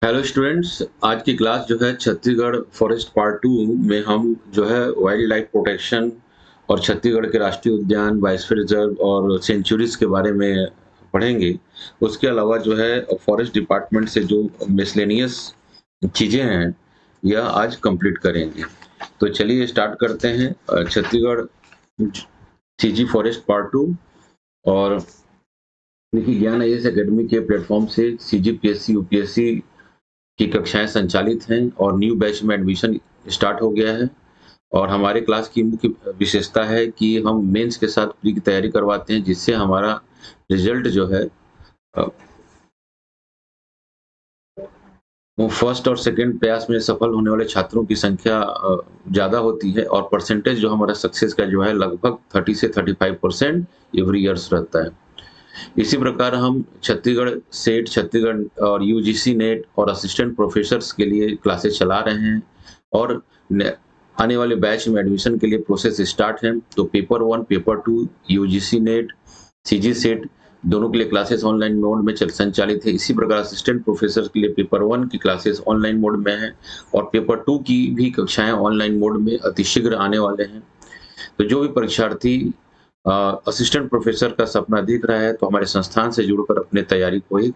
Hello students, आज की class जो है छत्तीसगढ़ फॉरेस्ट पार्ट 2 में हम जो है वाइल्ड लाइफ प्रोटेक्शन और छत्तीसगढ़ के राष्ट्रीय उद्यान, बायोस्फीयर रिजर्व और सेंचुरीज के बारे में पढ़ेंगे। उसके अलावा जो है फॉरेस्ट डिपार्टमेंट से जो मिसलेनियस चीज़ें हैं, यह आज कंप्लीट करेंगे। तो चलिए स्टार्ट करते हैं। Chhattisgarh CG forest part 2। और देखिए, ज्ञान आईएएस एकेडमी के प्लेटफॉर्म से सीजीपीएससी यूपीएससी की कक्षाएं संचालित हैं और न्यू बैच में एडमिशन स्टार्ट हो गया है। और हमारे क्लास की मुख्य विशेषता है कि हम मेंस के साथ प्री की तैयारी करवाते हैं, जिससे हमारा रिजल्ट जो है वो फर्स्ट और सेकंड प्रयास में सफल होने वाले छात्रों की संख्या ज़्यादा होती है और परसेंटेज जो हमारा सक्सेस का जो है लगभग 30 से 35% एवरी ईयर्स रहता है। इसी प्रकार हम छत्तीसगढ़ सेट, छत्तीसगढ़ और यूजीसी नेट और असिस्टेंट प्रोफेसर्स के लिए क्लासेस चला रहे हैं। और आने वाले बैच में एडमिशन के लिए प्रोसेस स्टार्ट है। तो paper 1, paper 2, UGC net, CG set दोनों के लिए क्लासेस ऑनलाइन मोड में संचालित है। इसी प्रकार असिस्टेंट प्रोफेसर के लिए पेपर 1 की क्लासेस ऑनलाइन मोड में है और पेपर 2 की भी कक्षाएं ऑनलाइन मोड में अतिशीघ्र आने वाले हैं। तो जो भी परीक्षार्थी असिस्टेंट प्रोफेसर का सपना देख रहा है, तो हमारे संस्थान से जुड़कर अपने तैयारी को एक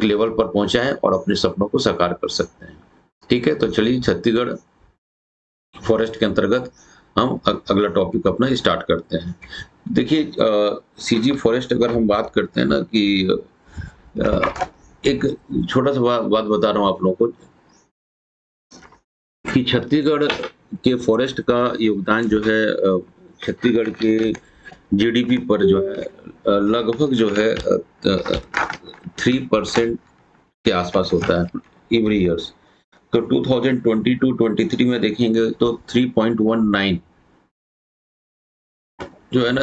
लेवल पर पहुंचाएं और अपने सपनों को साकार कर सकते हैं। ठीक है, तो चलिए छत्तीसगढ़ फॉरेस्ट के अंतर्गत हम अगला टॉपिक अपना स्टार्ट करते हैं। देखिए, सीजी फॉरेस्ट अगर हम बात करते हैं ना कि एक छोटा सा बात बता रहा हूँ आप लोगों को कि छत्तीसगढ़ के फॉरेस्ट का योगदान जो है छत्तीसगढ़ के जीडीपी पर जो है लगभग जो है 3% के आसपास होता है एवरी ईयर्स। तो 2022-23 में देखेंगे तो 3.19 जो है ना,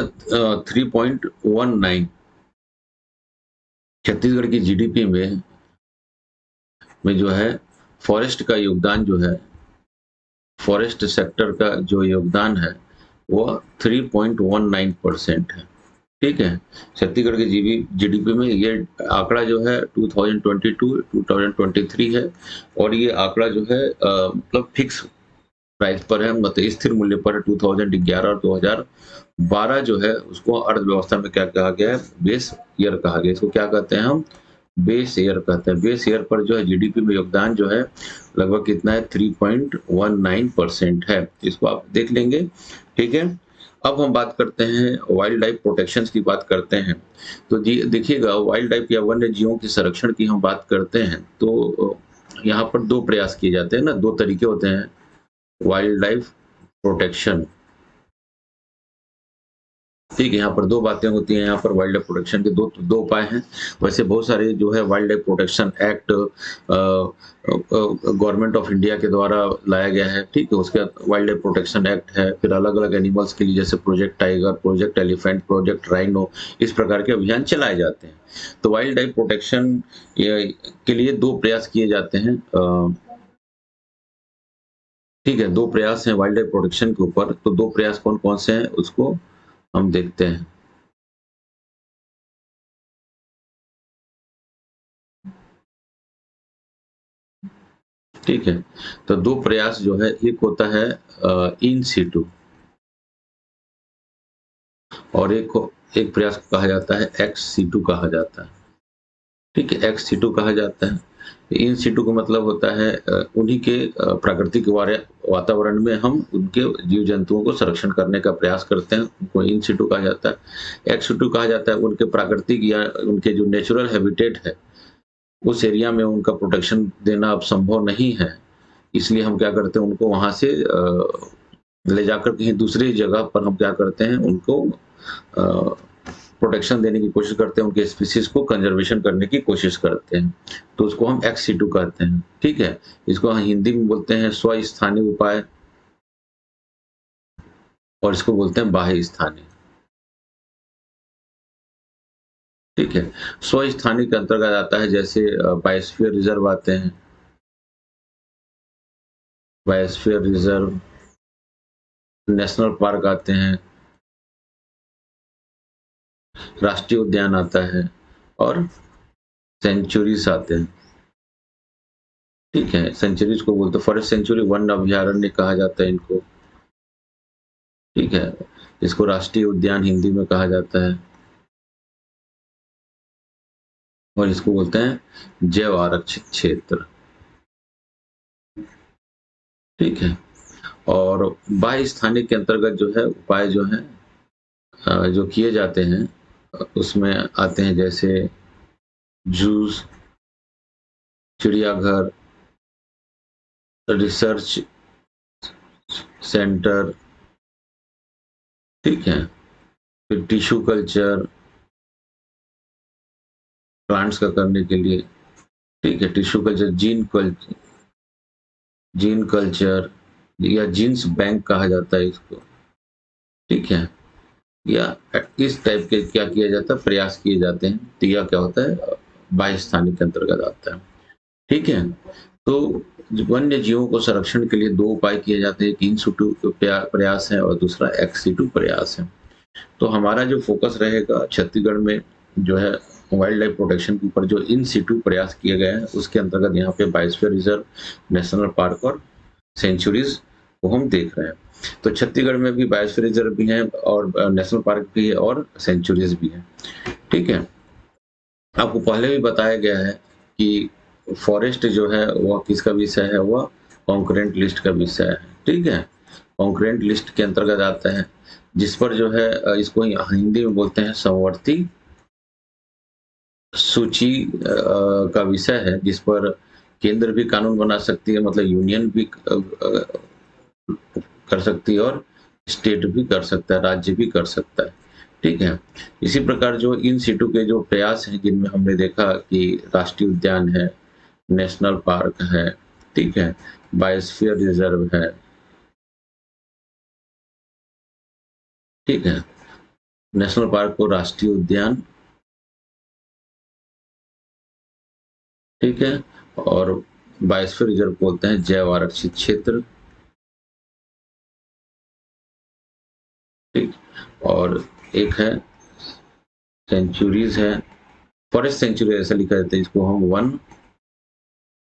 3.19 छत्तीसगढ़ की जीडीपी में जो है फॉरेस्ट का योगदान जो है, फॉरेस्ट सेक्टर का जो योगदान है वो 3.19% है। ठीक है, छत्तीसगढ़ के जीडीपी में ये आंकड़ा जो है 2022-2023 है। और ये आंकड़ा जो है मतलब फिक्स प्राइस पर है, मतलब स्थिर मूल्य पर है। 2011 और 2012 जो है उसको अर्थव्यवस्था में क्या कहा गया है, बेस ईयर कहा गया। इसको क्या कहते हैं हम, बेस ईयर कहते हैं। बेस ईयर पर जो है जीडीपी में योगदान जो है लगभग कितना है, 3.19% है। इसको आप देख लेंगे। ठीक है, अब हम बात करते हैं वाइल्ड लाइफ प्रोटेक्शन की बात करते हैं। तो जी देखिएगा, वाइल्ड लाइफ या वन्य जीवों के संरक्षण की हम बात करते हैं तो यहाँ पर दो प्रयास किए जाते हैं ना, दो तरीके होते हैं वाइल्ड लाइफ प्रोटेक्शन। ठीक है, यहाँ पर दो बातें होती हैं। यहाँ पर वाइल्ड लाइफ प्रोटेक्शन के दो दो उपाय हैं। वैसे बहुत सारे जो है wild life protection act government of India के द्वारा लाया गया है। ठीक है, उसके बाद वाइल्ड लाइफ प्रोटेक्शन एक्ट है। फिर अलग अलग एनिमल्स के लिए जैसे project tiger, project elephant, project rhino, इस प्रकार के अभियान चलाए जाते हैं। तो वाइल्ड लाइफ प्रोटेक्शन के लिए दो प्रयास किए जाते हैं। ठीक है, दो प्रयास हैं वाइल्ड लाइफ प्रोटेक्शन के ऊपर। तो दो प्रयास कौन कौन से हैं उसको हम देखते हैं। ठीक है, तो दो प्रयास जो है, एक होता है इन सीटू और एक प्रयास को कहा जाता है एक्स सीटू कहा जाता है। ठीक है, एक्स सीटू कहा जाता है। इन सीटू का मतलब होता है उन्हीं के प्राकृतिक वातावरण में हम उनके जीव जंतुओं को संरक्षण करने का प्रयास करते हैं, उनको इन सीटू कहा जाता है। एक्स सीटू कहा जाता है उनके प्राकृतिक या उनके जो नेचुरल हैबिटेट है, उस एरिया में उनका प्रोटेक्शन देना अब संभव नहीं है। इसलिए हम क्या करते हैं, उनको वहां से ले जाकर कहीं दूसरी जगह पर हम क्या करते हैं, उनको प्रोटेक्शन देने की कोशिश करते हैं, उनके स्पीसीज को कंजर्वेशन करने की कोशिश करते हैं। तो उसको हम एक्स सीटू कहते हैं। ठीक है, इसको हम हिंदी में बोलते हैं स्वस्थानीय उपाय और इसको बोलते हैं बाह्य स्थानीय। ठीक है, स्वस्थानीय के अंतर्गत आता है जैसे बायोस्फीयर रिजर्व आते हैं, बायोस्फीयर रिजर्व, नेशनल पार्क आते हैं, राष्ट्रीय उद्यान आता है और सेंचुरीज आते हैं। ठीक है, सेंचुरीज को बोलते हैं फॉरेस्ट सेंचुरी, वन अभयारण्य कहा जाता है इनको। ठीक है, इसको राष्ट्रीय उद्यान हिंदी में कहा जाता है और इसको बोलते हैं जैव आरक्षित क्षेत्र। ठीक है, और बाह्य स्थानिक के अंतर्गत जो है उपाय जो है जो किए जाते हैं उसमें आते हैं जैसे जूस, चिड़ियाघर, रिसर्च सेंटर। ठीक है, फिर टिश्यू कल्चर प्लांट्स का करने के लिए। ठीक है, टिश्यू कल्चर, जीन कल्चर या जीन्स बैंक कहा जाता है इसको। ठीक है, या इस टाइप के क्या किया जाता है, प्रयास किए जाते हैं, तो यह क्या होता है, बाह्य स्थानिक के अंतर्गत आता है। ठीक है, तो वन्य जीवों को संरक्षण के लिए 2 उपाय किए जाते हैं, एक इन सिटू प्रयास है और दूसरा एक्स सिटू प्रयास है। तो हमारा जो फोकस रहेगा छत्तीसगढ़ में जो है वाइल्ड लाइफ प्रोटेक्शन के ऊपर जो इन सिटू प्रयास किए गए हैं, उसके अंतर्गत यहाँ पे बायोस्फीयर रिजर्व, नेशनल पार्क और सेंचुरीज को हम देख रहे हैं। तो छत्तीसगढ़ में भी बायोस्फीयर रिजर्व भी है और नेशनल पार्क भी है और सेंचुरीज भी है। ठीक है, आपको पहले भी बताया गया है कि फॉरेस्ट जो है वह किसका विषय है, वह कॉन्करेंट लिस्ट का विषय है। ठीक है, कॉन्करेंट लिस्ट के अंतर्गत आता है, जिस पर जो है इसको हिंदी में बोलते हैं समवर्ती सूची का विषय है, जिस पर केंद्र भी कानून बना सकती है, मतलब यूनियन भी कर सकती है और स्टेट भी कर सकता है, राज्य भी कर सकता है। ठीक है, इसी प्रकार जो इन सिटू के जो प्रयास हैं, जिनमें हमने देखा कि राष्ट्रीय उद्यान है, नेशनल पार्क है, ठीक है, बायोस्फीयर रिजर्व है, ठीक है, नेशनल पार्क को राष्ट्रीय उद्यान, ठीक है, और बायोस्फीयर रिजर्व बोलते हैं जैव आरक्षित क्षेत्र। ठीक, और एक है सेंचुरीज है, फॉरेस्ट सेंचुरी ऐसा लिखा जाता है, इसको हम वन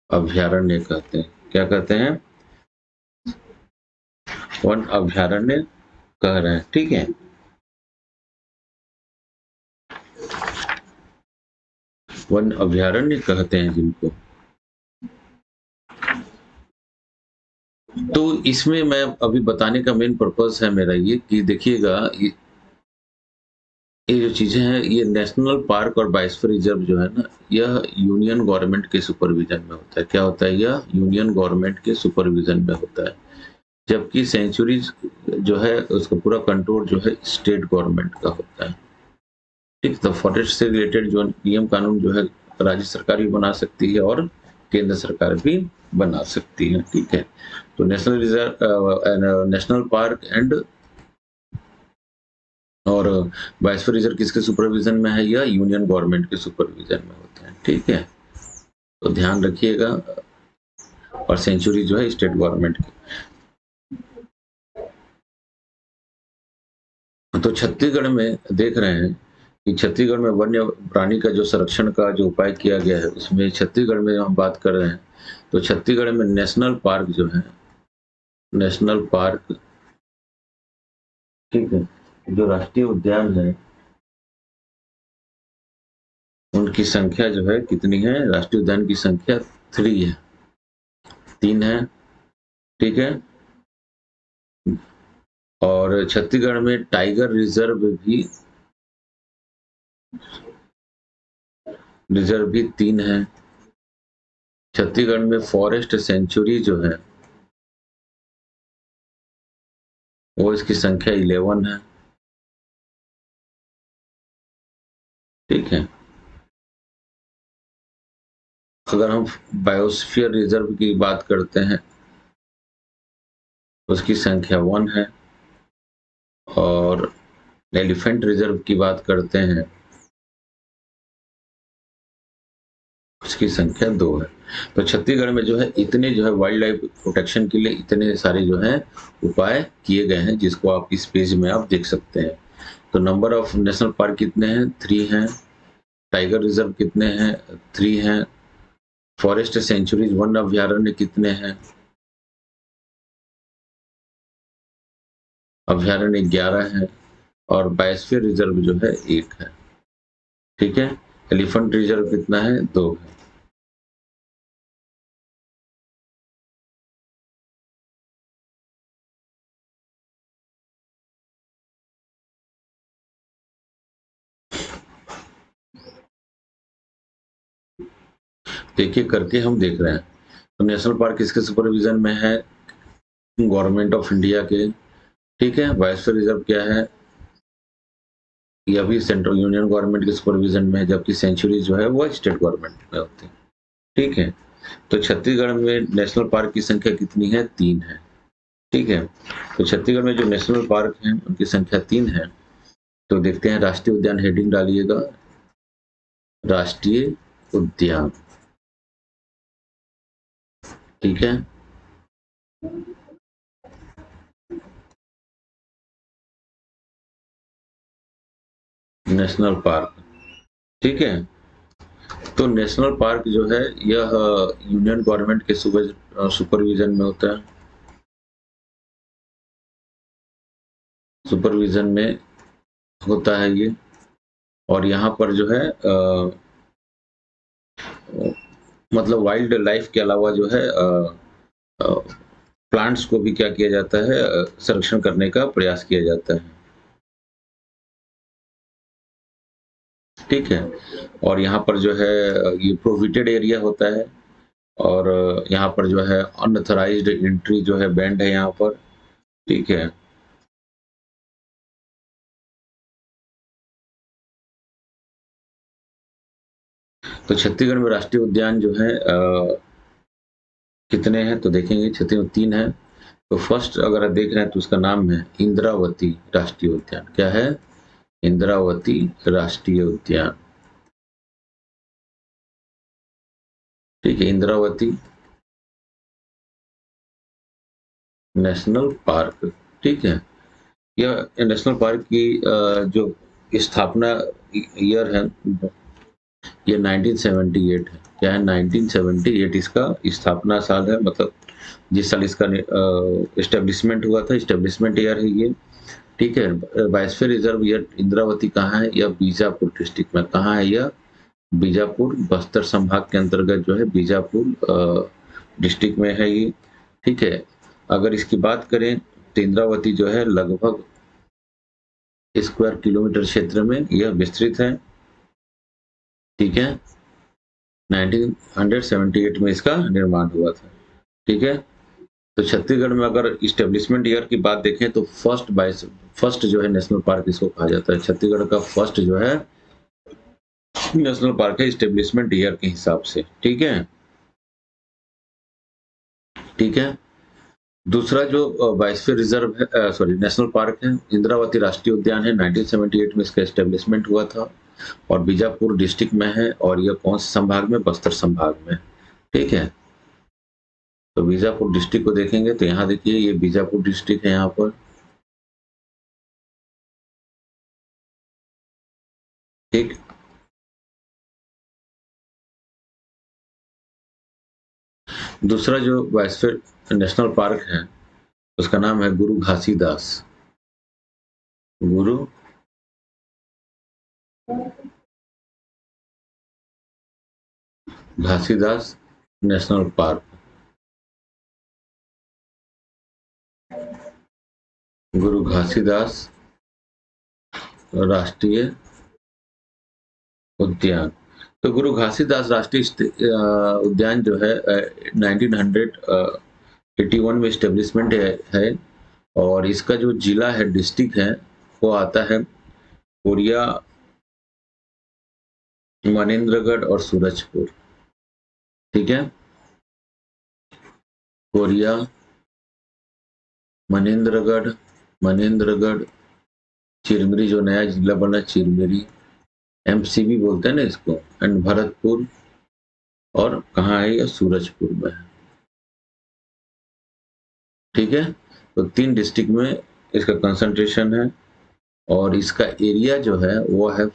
अभयारण्य कहते हैं। क्या कहते हैं, वन अभयारण्य कह रहे हैं। ठीक है, वन अभयारण्य कहते हैं जिनको। तो इसमें मैं अभी बताने का मेन पर्पस है मेरा ये कि देखिएगा, ये जो चीजें हैं, ये नेशनल पार्क और बायोस्फीयर रिजर्व जो है ना, यह यूनियन गवर्नमेंट के सुपरविजन में होता है। क्या होता है, यह यूनियन गवर्नमेंट के सुपरविजन में होता है, जबकि सेंचुरीज जो है उसका पूरा कंट्रोल जो है स्टेट गवर्नमेंट का होता है। ठीक, तो फॉरेस्ट से रिलेटेड जो नियम कानून जो है राज्य सरकार भी बना सकती है और केंद्र सरकार भी बना सकती है। ठीक है, तो national reserve, national park and और बायोस्फीयर रिजर्व किसके सुपरविजन में है, या यूनियन गवर्नमेंट के सुपरविजन में होते हैं। ठीक है, तो ध्यान रखिएगा, और सेंचुरी जो है स्टेट गवर्नमेंट की। तो छत्तीसगढ़ में देख रहे हैं कि छत्तीसगढ़ में वन्य प्राणी का जो संरक्षण का जो उपाय किया गया है, उसमें छत्तीसगढ़ में हम बात कर रहे हैं, तो छत्तीसगढ़ में नेशनल पार्क जो है, नेशनल पार्क, ठीक है, जो राष्ट्रीय उद्यान है, उनकी संख्या जो है कितनी है, राष्ट्रीय उद्यान की संख्या 3 है, 3 है। ठीक है, और छत्तीसगढ़ में टाइगर रिजर्व भी 3 है। छत्तीसगढ़ में फॉरेस्ट सेंचुरी जो है वो इसकी संख्या 11 है। ठीक है, अगर हम बायोस्फीयर रिजर्व की बात करते हैं, उसकी संख्या 1 है, और एलिफेंट रिजर्व की बात करते हैं, उसकी संख्या 2 है। तो छत्तीसगढ़ में जो है इतने जो है वाइल्ड लाइफ प्रोटेक्शन के लिए इतने सारे जो है उपाय किए गए हैं, जिसको आप इस पेज में आप देख सकते हैं। तो नंबर ऑफ नेशनल पार्क कितने हैं, 3 हैं, टाइगर रिजर्व कितने हैं? 3 हैं। फॉरेस्ट सेंचुरीज वन अभयारण्य कितने हैं? अभयारण्य 11 है और बायोस्फीयर रिजर्व जो है 1 है। ठीक है। एलिफेंट रिजर्व कितना है? 2 है। देखिए करके हम देख रहे हैं। तो नेशनल पार्क किसके सुपरविजन में है? गवर्नमेंट ऑफ इंडिया के। ठीक है। बायोस्फीयर रिजर्व क्या है? यह भी सेंट्रल यूनियन गवर्नमेंट के सुपरविजन में है, जबकि सेंचुरी जो है वो स्टेट गवर्नमेंट में होती है। ठीक है। तो छत्तीसगढ़ में नेशनल पार्क की संख्या कितनी है? 3 है। ठीक है। तो छत्तीसगढ़ में जो नेशनल पार्क हैं उनकी संख्या 3 है। तो देखते हैं, राष्ट्रीय उद्यान हेडिंग डालिएगा, राष्ट्रीय उद्यान। ठीक है। National park. ठीक है। तो नेशनल पार्क जो है यह यूनियन गवर्नमेंट के सुपरविजन में होता है। सुपरविजन में होता है ये। और यहाँ पर जो है मतलब वाइल्ड लाइफ के अलावा जो है प्लांट्स को भी क्या किया जाता है? संरक्षण करने का प्रयास किया जाता है। ठीक है। और यहाँ पर जो है ये प्रोहिबिटेड एरिया होता है। और यहाँ पर जो है अनऑथराइज्ड एंट्री जो है बैंड है यहाँ पर। ठीक है। तो छत्तीसगढ़ में राष्ट्रीय उद्यान जो है कितने हैं? तो देखेंगे छत्तीसगढ़ में 3 है। तो फर्स्ट अगर आप देख रहे हैं तो उसका नाम है इंद्रावती राष्ट्रीय उद्यान। क्या है? इंद्रावती राष्ट्रीय उद्यान। ठीक है। Indravati national park. ठीक है। यह नेशनल पार्क की जो स्थापना ईयर है ये 1978 है। क्या है? 1978 इसका स्थापना साल है, मतलब जिस साल इसका एस्टेब्लिशमेंट हुआ था, एस्टेब्लिशमेंट ईयर है ये। ठीक है। बायोस्फीयर रिजर्व यह इंद्रावती कहाँ है? यह बीजापुर डिस्ट्रिक्ट में। कहाँ है यह? बीजापुर, बस्तर संभाग के अंतर्गत जो है बीजापुर डिस्ट्रिक्ट में है ये। ठीक है। अगर इसकी बात करें तो इंद्रावती जो है लगभग स्क्वायर किलोमीटर क्षेत्र में यह विस्तृत है। ठीक है। 1978 में इसका निर्माण हुआ था। ठीक है। तो छत्तीसगढ़ में अगर इस्टेब्लिशमेंट ईयर की बात देखें तो फर्स्ट जो है नेशनल पार्क इसको कहा जाता है। छत्तीसगढ़ का फर्स्ट जो है नेशनल पार्क है इस्टेब्लिशमेंट ईयर के हिसाब से। ठीक है। ठीक है। दूसरा जो बायोस्फीयर रिजर्व है, सॉरी नेशनल पार्क है, इंद्रावती राष्ट्रीय उद्यान है। 1978 में इसका एस्टेब्लिशमेंट हुआ था और बीजापुर डिस्ट्रिक्ट में है। और यह कौन से संभाग में? बस्तर संभाग में। ठीक है। तो बीजापुर डिस्ट्रिक्ट को देखेंगे तो यहाँ देखिए ये बीजापुर डिस्ट्रिक्ट है यहाँ पर। ठीक। दूसरा जो बायोस्फीयर नेशनल पार्क है उसका नाम है गुरु घासीदास। गुरु घासीदास नेशनल पार्क। गुरु घासीदास राष्ट्रीय उद्यान। तो गुरु घासीदास राष्ट्रीय उद्यान जो है 1981 में स्टेब्लिशमेंट है। और इसका जो जिला है, डिस्ट्रिक्ट है, वो आता है कोरिया, मनेन्द्रगढ़ और सूरजपुर। ठीक है। कोरिया, मनेन्द्रगढ़, चिरमिरी जो नया जिला बना चिरमिरी, एमसीबी बोलते हैं ना इसको, एंड भरतपुर। और कहाँ है यह? सूरजपुर में है। ठीक है। तो 3 डिस्ट्रिक्ट में इसका कंसंट्रेशन है। और इसका एरिया जो है वो है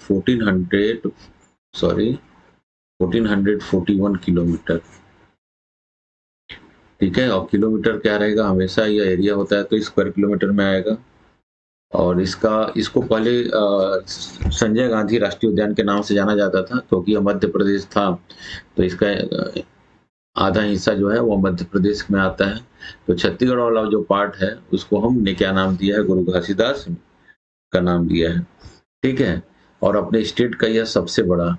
सॉरी 1441 किलोमीटर। ठीक है, और किलोमीटर क्या रहेगा, हमेशा यह एरिया होता है तो स्क्वायर किलोमीटर में आएगा। और इसको पहले संजय गांधी राष्ट्रीय उद्यान के नाम से जाना जाता था, क्योंकि यह मध्य प्रदेश था, तो इसका आधा हिस्सा जो है वो मध्य प्रदेश में आता है। तो छत्तीसगढ़ वाला जो पार्ट है उसको हमने क्या नाम दिया है, गुरु घासीदास का नाम दिया है। ठीक है, और अपने स्टेट का यह सबसे बड़ा,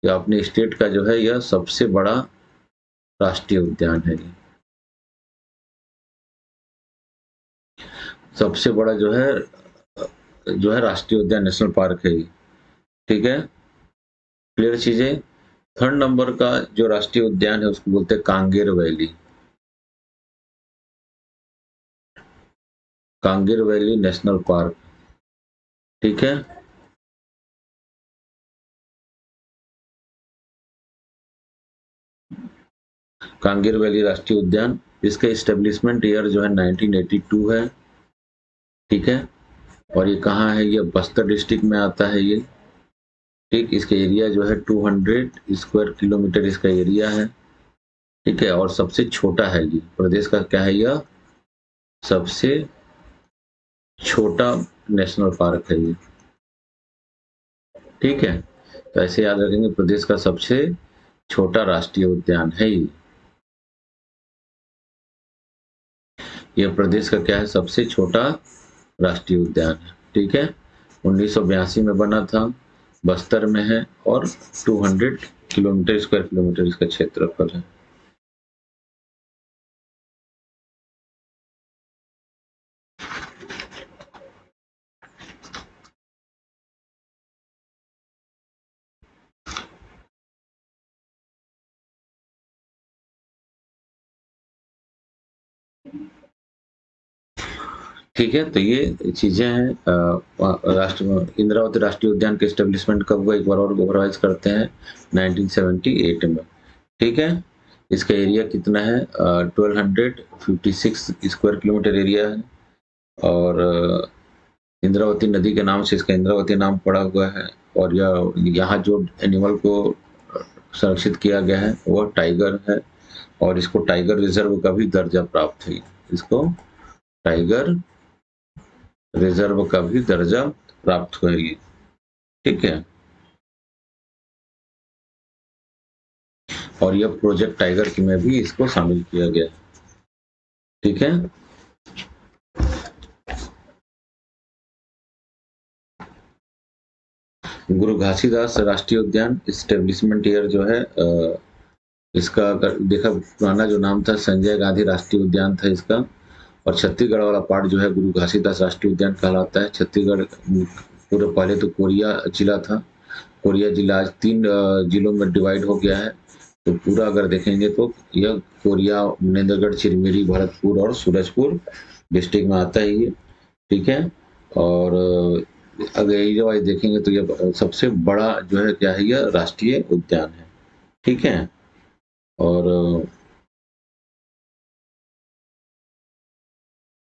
या अपने स्टेट का जो है यह सबसे बड़ा राष्ट्रीय उद्यान है। सबसे बड़ा जो है राष्ट्रीय उद्यान, नेशनल पार्क है ये। ठीक है, क्लियर चीजें। थर्ड नंबर का जो राष्ट्रीय उद्यान है उसको बोलते हैं Kanger valley. Kanger valley national park. ठीक है, कांगेर वैली राष्ट्रीय उद्यान, इसका एस्टेब्लिशमेंट ईयर जो है 1982 है। ठीक है, और ये कहाँ है, ये बस्तर डिस्ट्रिक्ट में आता है ये। ठीक, इसका एरिया जो है 200 स्क्वायर किलोमीटर इसका एरिया है। ठीक है, और सबसे छोटा है ये प्रदेश का, क्या है यह, सबसे छोटा नेशनल पार्क है ये। ठीक है, तो ऐसे याद रखेंगे, प्रदेश का सबसे छोटा राष्ट्रीय उद्यान है ये। यह प्रदेश का क्या है, सबसे छोटा राष्ट्रीय उद्यान है। ठीक है, 1982 में बना था, बस्तर में है, और 200 किलोमीटर स्क्वायर किलोमीटर इसका क्षेत्रफल है। ठीक है, तो ये चीजें हैं। इंद्रावती राष्ट्रीय उद्यान के एस्टेब्लिशमेंट कब हुआ, एक बार और रिवाइज करते हैं, 1978 में। ठीक है, इसका एरिया कितना है, 1256 स्क्वायर किलोमीटर एरिया है। और इंद्रावती नदी के नाम से इसका इंद्रावती नाम पड़ा हुआ है। और यहाँ जो एनिमल को संरक्षित किया गया है वह टाइगर है, और इसको टाइगर रिजर्व का भी दर्जा प्राप्त है। इसको टाइगर रिजर्व का भी दर्जा प्राप्त होगी। ठीक है, और यह प्रोजेक्ट टाइगर की में भी इसको शामिल किया गया। ठीक है, गुरु घासीदास राष्ट्रीय उद्यान एस्टेब्लिशमेंट ईयर जो है, इसका अगर देखा, पुराना जो नाम था संजय गांधी राष्ट्रीय उद्यान था इसका। और छत्तीसगढ़ वाला पार्ट जो है गुरु घासीदास राष्ट्रीय उद्यान कहलाता है। छत्तीसगढ़ पूरे पहले तो कोरिया जिला था, कोरिया जिला आज 3 जिलों में डिवाइड हो गया है। तो पूरा अगर देखेंगे तो यह कोरिया, मनेन्द्रगढ़, चिरमिरी, भरतपुर और सूरजपुर डिस्ट्रिक्ट में आता है ये। ठीक है, और अगर एरिया वाइज देखेंगे तो यह सबसे बड़ा जो है क्या है, यह राष्ट्रीय उद्यान है। ठीक है, और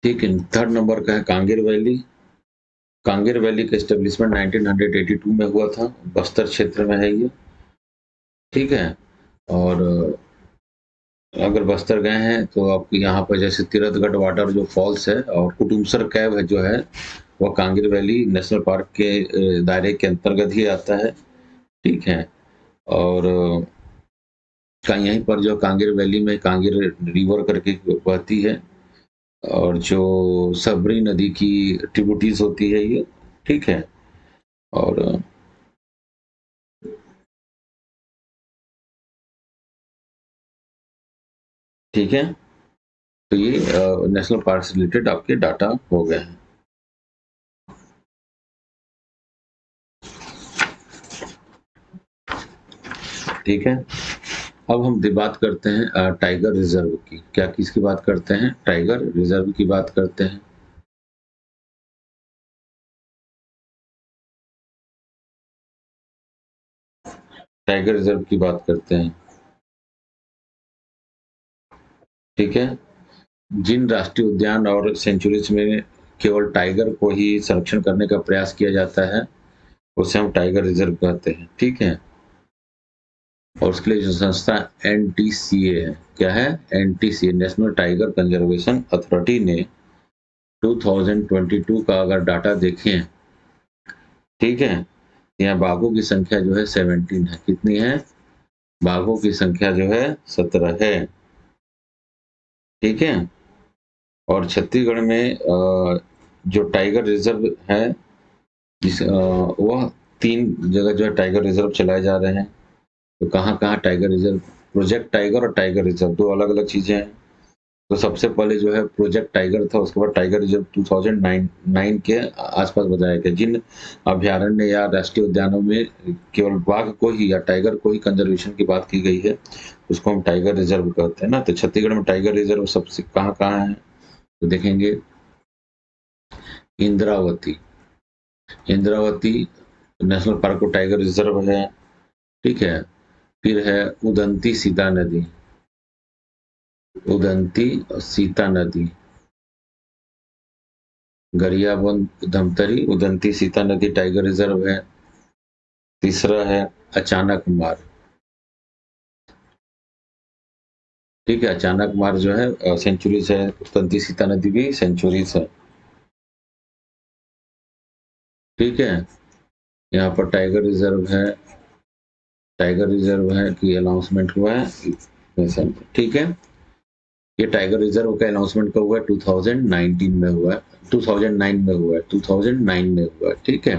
ठीक है, थर्ड नंबर का है कांगेर वैली। कांगेर वैली का एस्टेब्लिशमेंट 1982 में हुआ था, बस्तर क्षेत्र में है ये। ठीक है, और अगर बस्तर गए हैं तो आपको यहाँ पर जैसे तीरथगढ़ वाटर जो फॉल्स है, और कुटुमसर कैव है जो है, वह कांगेर वैली नेशनल पार्क के दायरे के अंतर्गत ही आता है। ठीक है, और का यहीं पर जो कांगेर वैली में कांगेर रिवर करके बहती है, और जो सबरी नदी की ट्रिब्यूटरीज होती है ये। ठीक है, और ठीक है, तो ये नेशनल पार्क से रिलेटेड आपके डाटा हो गए हैं। ठीक है, अब हम बात करते हैं टाइगर रिजर्व की। क्या किसकी बात करते हैं, टाइगर रिजर्व की बात करते हैं। टाइगर रिजर्व की बात करते हैं। ठीक है, जिन राष्ट्रीय उद्यान और सेंचुरीज में केवल टाइगर को ही संरक्षण करने का प्रयास किया जाता है, उसे हम टाइगर रिजर्व कहते हैं, ठीक है। और उसके लिए जो संस्था एनटीसीए है, क्या है? NTCA, national tiger conservation authority ने 2022 का अगर डाटा देखें, ठीक है, यहाँ बाघों की संख्या जो है 17 है। कितनी है? बाघों की संख्या जो है 17 है, ठीक है। और छत्तीसगढ़ में जो टाइगर रिजर्व है, वह 3 जगह जो है टाइगर रिजर्व चलाए जा रहे हैं। तो कहाँ-कहाँ टाइगर रिजर्व? प्रोजेक्ट टाइगर और टाइगर रिजर्व 2 अलग-अलग चीजें हैं। तो सबसे पहले जो है प्रोजेक्ट टाइगर था, उसके बाद टाइगर रिजर्व 2009 के आसपास बताया गया। जिन अभयारण्य या राष्ट्रीय उद्यानों में केवल बाघ को ही या टाइगर को ही कंजर्वेशन की बात की गई है, उसको हम टाइगर रिजर्व कहते हैं ना। तो छत्तीसगढ़ में टाइगर रिजर्व सबसे कहाँ-कहाँ है? तो देखेंगे, इंद्रावती, इंद्रावती नेशनल पार्क और टाइगर रिजर्व है, ठीक है। फिर है उदंती सीता नदी, उदंती सीता नदी, गरियाबंद धमतरी उदंती सीता नदी टाइगर रिजर्व है। तीसरा है अचानक मार्ग, ठीक है। अचानक मार्ग जो है सेंचुरीज है, उदंती सीता नदी भी सेंचुरीज है, ठीक है। यहाँ पर टाइगर रिजर्व है, टाइगर रिजर्व है कि अनाउंसमेंट हुआ है, ठीक है। ये टाइगर रिजर्व का अनाउंसमेंट कब हुआ है? 2019 में हुआ है, 2009 में हुआ है, 2009 में हुआ है, ठीक है।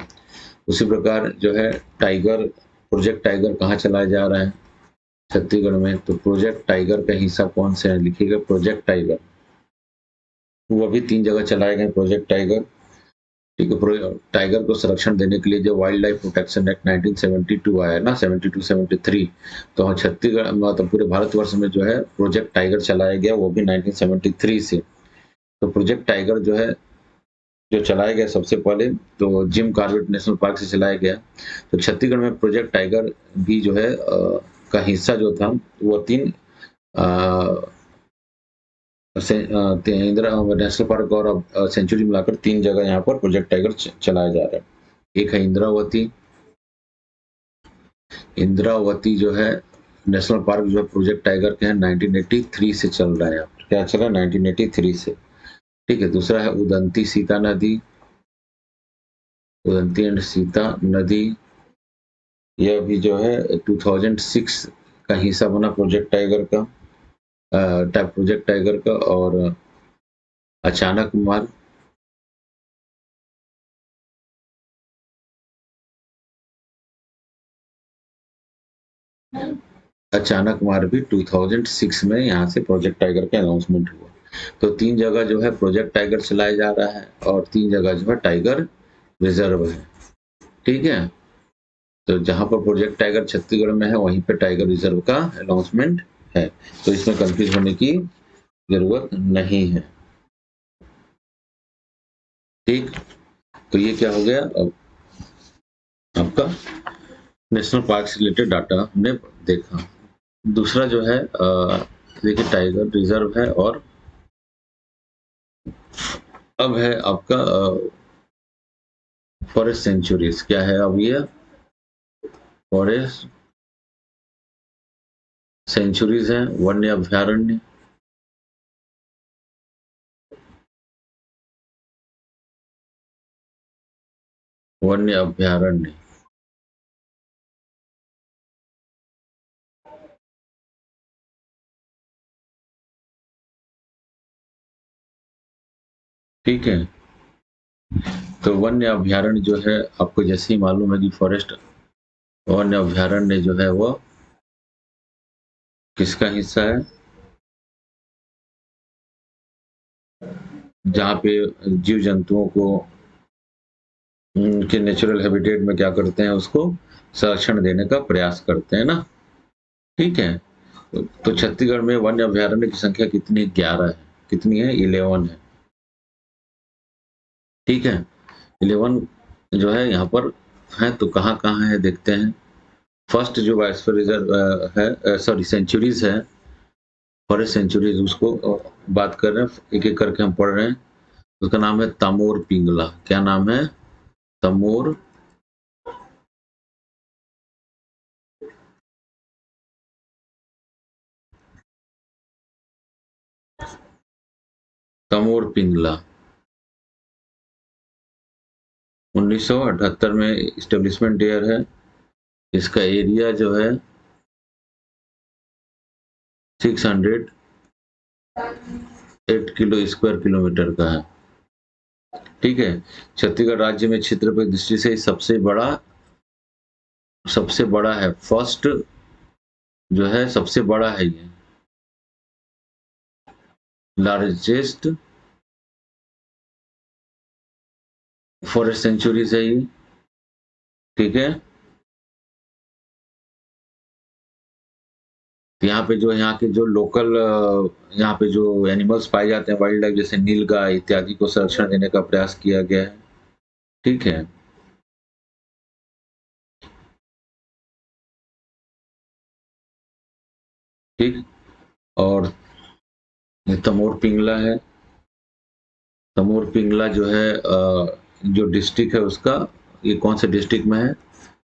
उसी प्रकार जो है टाइगर, प्रोजेक्ट टाइगर कहाँ चलाया जा रहा है? छत्तीसगढ़ में। तो प्रोजेक्ट टाइगर का हिस्सा कौन से है? लिखिएगा प्रोजेक्ट टाइगर। वो भी 3 जगह चलाए गए प्रोजेक्ट टाइगर, ठीक है। टाइगर को संरक्षण देने के लिए जो वाइल्ड लाइफ प्रोटेक्शन एक्ट 1972 आया है ना, 72-73, तो छत्तीसगढ़ मतलब पूरे भारतवर्ष में जो है प्रोजेक्ट टाइगर चलाया गया, वो भी 1973 से। तो प्रोजेक्ट टाइगर जो है, जो चलाया गया सबसे पहले तो जिम कॉर्बेट नेशनल पार्क से चलाया गया। तो छत्तीसगढ़ में प्रोजेक्ट टाइगर भी जो है का हिस्सा जो था वो 3 इंदिरा नेशनल पार्क और सेंचुरी मिलाकर 3 जगह यहाँ पर प्रोजेक्ट टाइगर चलाया जा रहा है। एक है इंद्रावती, इंद्रावती जो है नेशनल पार्क जो है प्रोजेक्ट टाइगर के है 1983 से चल रहा है। क्या चल रहा है? 1983 से, ठीक है। दूसरा है उदंती सीता नदी, उदंती एंड सीता नदी, यह भी जो है 2006 का हिस्सा बना प्रोजेक्ट टाइगर का, प्रोजेक्ट टाइगर का। और अचानक मार्ग, अचानक मार्ग भी 2006 में यहाँ से प्रोजेक्ट टाइगर का अनाउंसमेंट हुआ। तो 3 जगह जो है प्रोजेक्ट टाइगर चलाया जा रहा है और 3 जगह जो है टाइगर रिजर्व है, ठीक है। तो जहाँ पर प्रोजेक्ट टाइगर छत्तीसगढ़ में है वहीं पे टाइगर रिजर्व का अनाउंसमेंट है। तो इसमें कंफ्यूज होने की जरूरत नहीं है, ठीक। तो ये क्या हो गया? अब आपका नेशनल पार्क से रिलेटेड डाटा हमने देखा। दूसरा जो है देखिए टाइगर रिजर्व है, और अब है आपका फॉरेस्ट सेंचुरीज। क्या है अब ये? फॉरेस्ट सेंचुरीज है, वन्य अभ्यारण्य, वन्य अभ्यारण्य, ठीक है। तो वन्य अभ्यारण्य जो है आपको जैसे ही मालूम है कि फॉरेस्ट वन्य अभ्यारण्य जो है वो किसका हिस्सा है? जहाँ पे जीव जंतुओं को उनके नेचुरल हैबिटेट में क्या करते हैं, उसको संरक्षण देने का प्रयास करते हैं ना, ठीक है। तो छत्तीसगढ़ में वन्य अभ्यारण्य की संख्या कितनी है? 11 है। कितनी है? 11 है, ठीक है। 11 जो है यहाँ पर है। तो कहाँ-कहाँ है देखते हैं। फर्स्ट जो बायोस्फीयर रिजर्व है, सॉरी सेंचुरीज है, फॉरेस्ट सेंचुरीज, उसको बात कर रहे हैं, एक-एक करके हम पढ़ रहे हैं। उसका नाम है तमोर पिंगला। क्या नाम है? तमोर तमोर पिंगला 1978 में इस्टेब्लिशमेंट ईयर है। इसका एरिया जो है 608 किलो स्क्वायर किलोमीटर का है। ठीक है। छत्तीसगढ़ राज्य में क्षेत्र की दृष्टि से सबसे बड़ा है। फर्स्ट जो है सबसे बड़ा है ये, लार्जेस्ट फॉरेस्ट सेंचुरीज है ये। ठीक है। यहाँ पे जो यहाँ के जो लोकल यहाँ पे जो एनिमल्स पाए जाते हैं वाइल्ड लाइफ, जैसे नीलगाय इत्यादि को संरक्षण देने का प्रयास किया गया है। ठीक है। ठीक। और ये तमोर पिंगला है। तमोर पिंगला जो है जो डिस्ट्रिक्ट है उसका, ये कौन से डिस्ट्रिक्ट में है?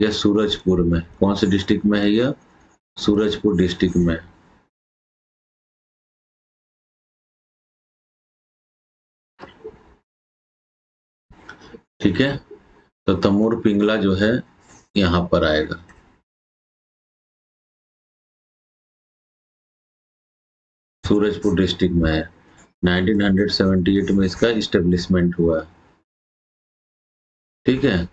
यह सूरजपुर में। कौन से डिस्ट्रिक्ट में है यह? सूरजपुर डिस्ट्रिक्ट में। ठीक है। तो तमोर पिंगला जो है यहाँ पर आएगा। सूरजपुर डिस्ट्रिक्ट में है। 1978 में इसका इस्टेब्लिशमेंट हुआ। ठीक है।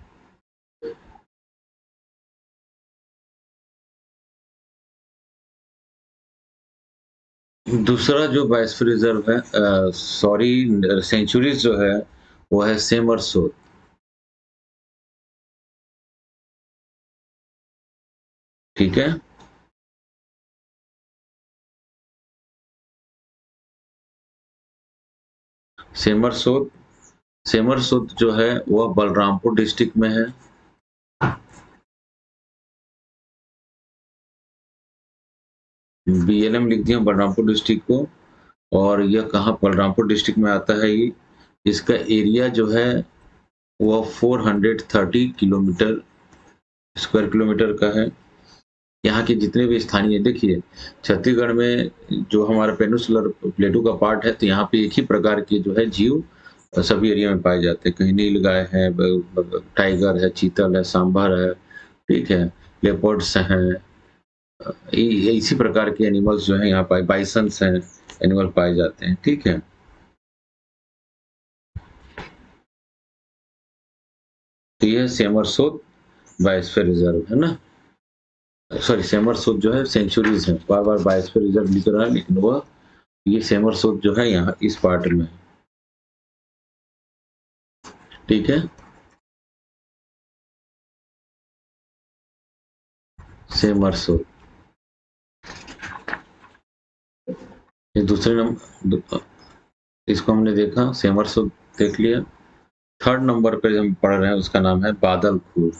दूसरा जो बायोस्फीयर रिजर्व है, सॉरी, सेंचुरीज जो है वो है सेमरसोत। ठीक है। सेमरसोत सेमरसोत जो है वह बलरामपुर डिस्ट्रिक्ट में है। बीएलएम लिख दिया बलरामपुर डिस्ट्रिक्ट को। और यह कहाँ बलरामपुर डिस्ट्रिक्ट में आता है ये? इसका एरिया जो है वह 430 किलोमीटर स्क्वायर किलोमीटर का है। यहाँ के जितने भी स्थानीय, देखिए छत्तीसगढ़ में जो हमारा पेनिनसुलर प्लेटू का पार्ट है, तो यहाँ पे एक ही प्रकार के जो है जीव सभी एरिया में पाए जाते हैं। कहीं नीलगाय है, टाइगर है, चीतल है, सांभर है। ठीक है। लेपर्ड्स हैं। इसी प्रकार के एनिमल्स जो है यहाँ पाए, बाइसन्स हैं, एनिमल पाए जाते हैं। ठीक है। तो ये सेमरसोत बायोस्फीयर रिजर्व है ना। सॉरी, सेमरसोत जो है सेंचुरीज है, बार बार बायोस्फीयर रिजर्व लिख रहा है, लेकिन वह ये सेमरसोत जो है यहाँ इस पार्ट में है। ठीक है। सेमरसोत, ये दूसरे नंबर, इसको हमने देखा, सेमरसोत देख लिया। थर्ड नंबर पे हम पढ़ रहे हैं, उसका नाम है बादलखुर।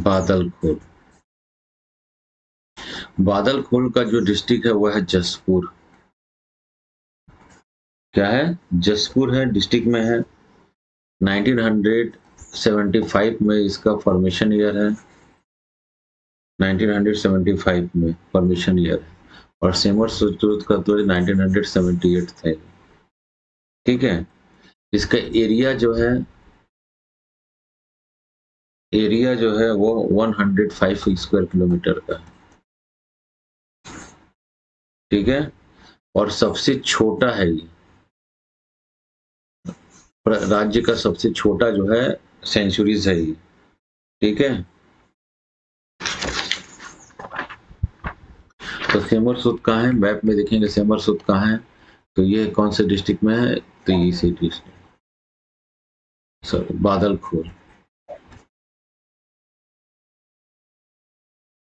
बादलखुर। बादलखुर का जो डिस्ट्रिक्ट है वह है जसपुर। क्या है? जसपुर है, डिस्ट्रिक्ट में है। 1975 में इसका फॉर्मेशन ईयर है। 1975 में फॉर्मेशन ईयर है। और सेमर सुश्रुत का तो 1978 था। ठीक है। इसका एरिया जो है वो 105 स्क्वायर किलोमीटर का है। ठीक है। और सबसे छोटा है ये, राज्य का सबसे छोटा जो है सेंचुरीज है ये। ठीक है। तो सेमर सूद कहाँ है? मैप में देखेंगे सेमर सूद कहाँ है। तो ये कौन से डिस्ट्रिक्ट में है? तो इसी डिस्ट्रिक्ट, सॉरी, बादलखोर।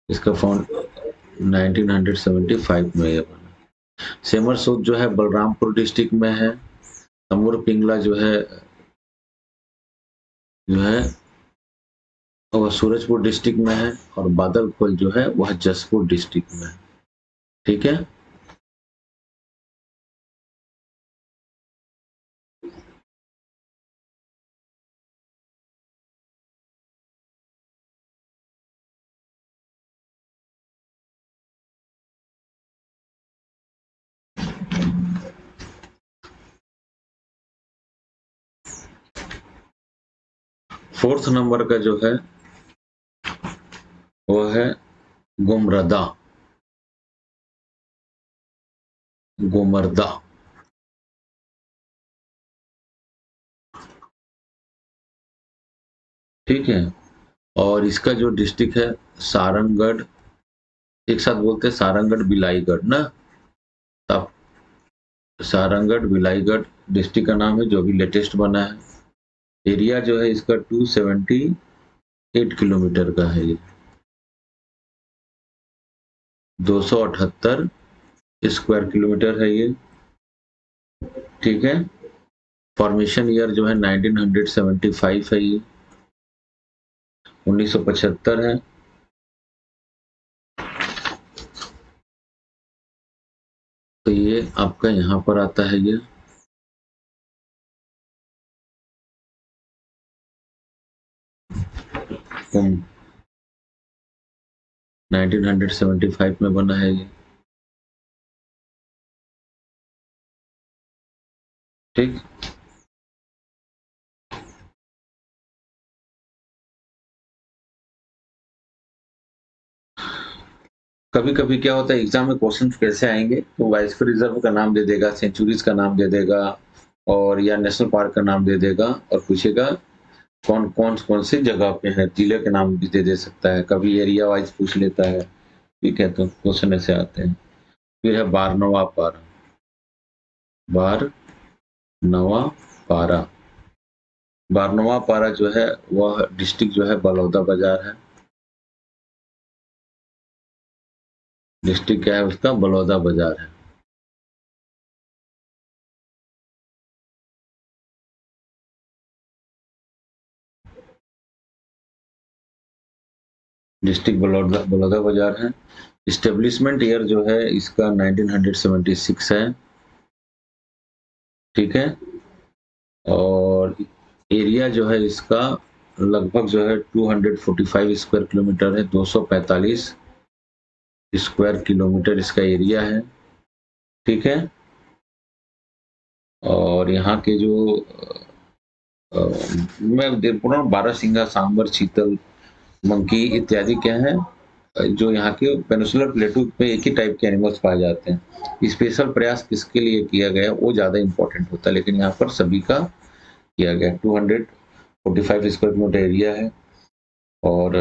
इसका फाउंड 1975 में ये बना। सेमर सूद जो है बलरामपुर डिस्ट्रिक्ट में है। तमोर पिंगला जो है वह सूरजपुर डिस्ट्रिक्ट में है। और बादलखोल जो है वह जसपुर डिस्ट्रिक्ट में है। ठीक है। 4th नंबर का जो है वो है गुमरदा, गुमर्दा। ठीक है, और इसका जो डिस्ट्रिक्ट है सारंगढ़, एक साथ बोलते हैं सारंगढ़ बिलाईगढ़ ना, तब सारंगढ़ बिलाईगढ़ डिस्ट्रिक्ट का नाम है जो भी लेटेस्ट बना है। एरिया जो है इसका 278 किलोमीटर का है, ये 278 स्क्वायर किलोमीटर है ये। ठीक है, फॉर्मेशन ईयर जो है 1975 है, ये 1975 है। तो ये आपका यहाँ पर आता है, ये कुंभ 1975 में बना है ये। ठीक, कभी कभी क्या होता है एग्जाम में क्वेश्चन कैसे आएंगे, तो वाइसफर रिजर्व का नाम दे देगा, सेंचुरीज का नाम दे देगा, और या नेशनल पार्क का नाम दे देगा, और पूछेगा कौन से जगह पे है, जिले के नाम भी दे सकता है, कभी एरिया वाइज पूछ लेता है। ठीक है, तो क्वेश्चन ऐसे आते हैं। फिर है बारनवा पारा, बारनवा पारा। बारनवा पारा जो है वह डिस्ट्रिक्ट जो है बलौदा बाजार है। डिस्ट्रिक्ट क्या है उसका, बलौदा बाजार है। डिस्ट्रिक्ट बलौदा बलौदा बाजार है। इस्टेब्लिशमेंट ईयर जो है इसका 1976 है। ठीक है, और एरिया जो है इसका लगभग जो है 245 स्क्वायर किलोमीटर है, 245 स्क्वायर किलोमीटर इसका एरिया है। ठीक है, और यहाँ के जो मैं देख रहा हूँ बारहसिंगा, सांबर, चीतल, मंकी इत्यादि क्या है, जो यहाँ के पेनिनसुलर प्लेटू पे एक ही टाइप के एनिमल्स पाए जाते हैं। स्पेशल प्रयास किसके लिए किया गया वो ज्यादा इंपॉर्टेंट होता है, लेकिन यहाँ पर सभी का किया गया। 245 स्क्वायर किलोमीटर एरिया है। और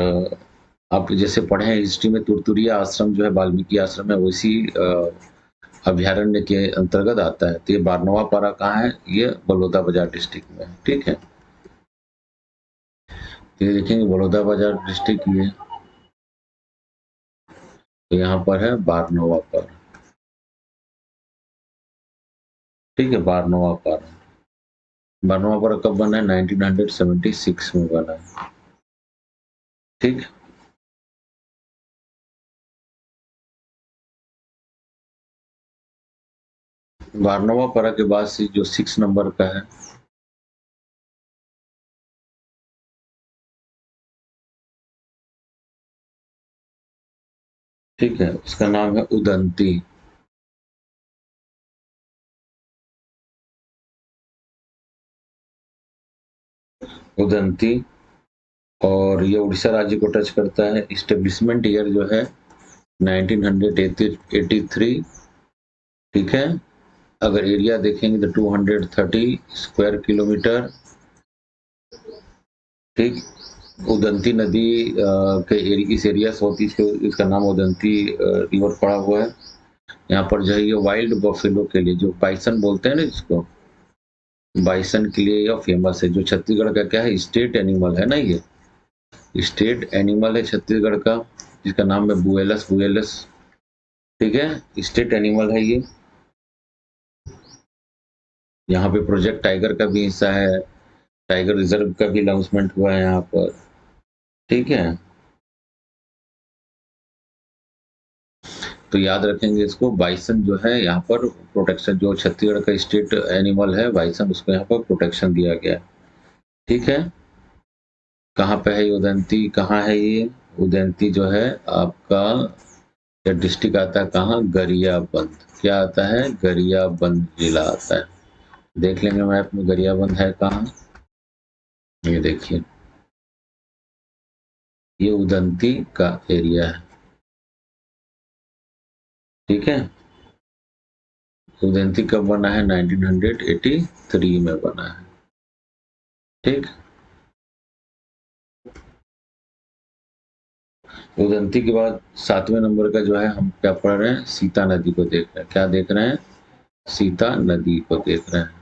आप जैसे पढ़े हैं हिस्ट्री में, तुरतुरिया आश्रम जो है वाल्मीकि आश्रम है, वैसी अभ्यारण्य के अंतर्गत आता है। तो ये बारनवा पारा कहाँ है, ये बलौदा बाजार डिस्ट्रिक्ट में है। ठीक है, ये देखेंगे बलौदा बाजार डिस्ट्रिक्ट, ये तो यहाँ पर है बारनवा पारा। ठीक है, बारनवा पारा, बारनवा पारा कब बना है, 1976 में बना है। ठीक, बारनवा पारा के बाद से जो 6 नंबर का है, ठीक है, उसका नाम है उदंती। उदंती, और ये उड़ीसा राज्य को टच करता है। इस्टेब्लिशमेंट ईयर जो है 1983। ठीक है, अगर एरिया देखेंगे तो 230 स्क्वायर किलोमीटर। ठीक, उदंती नदी के इस एरिया से होती है, इसका नाम उदंती रिवर पड़ा हुआ है। यहाँ पर जो है ये वाइल्ड बफेलो के लिए, जो बाइसन बोलते हैं ना जिसको, बाइसन के लिए यह फेमस है। जो छत्तीसगढ़ का क्या है, स्टेट एनिमल है ना, ये स्टेट एनिमल है छत्तीसगढ़ का, जिसका नाम है बुएलस बुएलस। ठीक है, स्टेट एनिमल है ये। यहाँ पे प्रोजेक्ट टाइगर का भी हिस्सा है, टाइगर रिजर्व का भी अनाउंसमेंट हुआ है यहाँ पर। ठीक है, तो याद रखेंगे इसको, बाइसन जो है यहाँ पर प्रोटेक्शन, जो छत्तीसगढ़ का स्टेट एनिमल है बाइसन, उसको यहाँ पर प्रोटेक्शन दिया गया है। ठीक है, कहाँ पे है ये उदंती, कहाँ है ये उदंती, जो है आपका डिस्ट्रिक्ट आता है कहाँ, गरियाबंद। क्या आता है, गरियाबंद जिला आता है। देख लेंगे मैप में गरियाबंद है कहाँ, ये देखिए ये उदंती का एरिया है, ठीक है। उदंती कब बना है? 1983 में बना है, ठीक। उदंती के बाद 7वें नंबर का जो है हम क्या पढ़ रहे हैं? सीता नदी को देख रहे हैं। क्या देख रहे हैं? सीता नदी को देख रहे हैं।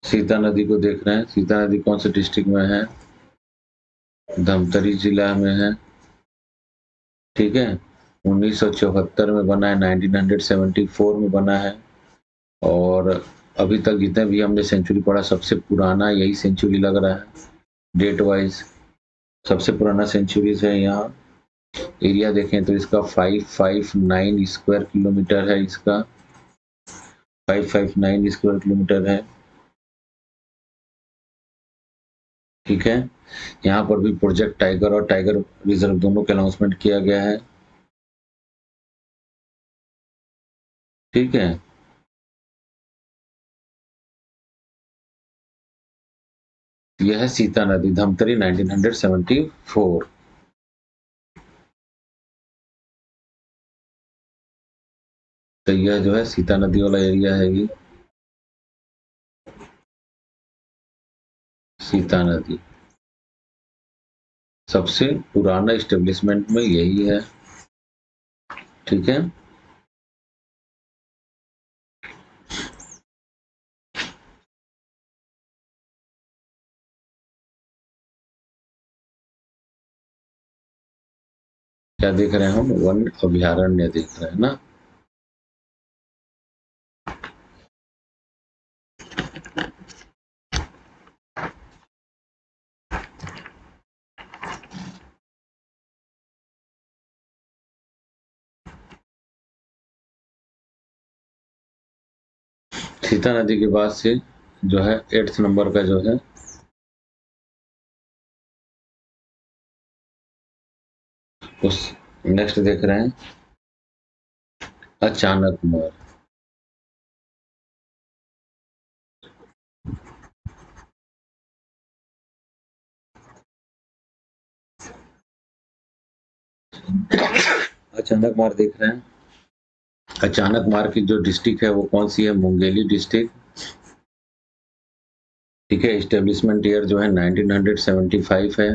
सीता नदी को देख रहे हैं। सीता नदी कौन से डिस्ट्रिक्ट में है? धमतरी जिला में है, ठीक है। 1974 में बना है, 1974 में बना है। और अभी तक जितने भी हमने सेंचुरी पढ़ा, सबसे पुराना यही सेंचुरी लग रहा है डेट वाइज। सबसे पुराना सेंचुरीज है यहाँ। एरिया देखें तो इसका 559 स्क्वायर किलोमीटर है, इसका 559 स्क्वायर किलोमीटर है, ठीक है। यहाँ पर भी प्रोजेक्ट टाइगर और टाइगर रिजर्व दोनों का अनाउंसमेंट किया गया है, ठीक है। यह है सीता नदी, धमतरी 1974। तो यह जो है सीता नदी वाला एरिया है, ये सीता नदी। सबसे पुराना इस्टेब्लिशमेंट में यही है, ठीक है। क्या देख रहे हैं हम? वन अभयारण्य देख रहे हैं ना। सीता नदी के बाद से जो है 8th नंबर का जो है उस नेक्स्ट देख रहे हैं अचानकमर। अचानकमार देख रहे हैं। अचानकमार की जो डिस्ट्रिक्ट है वो कौन सी है? मुंगेली डिस्ट्रिक्ट, ठीक है। इस्टेब्लिशमेंट ईयर जो है 1975 है,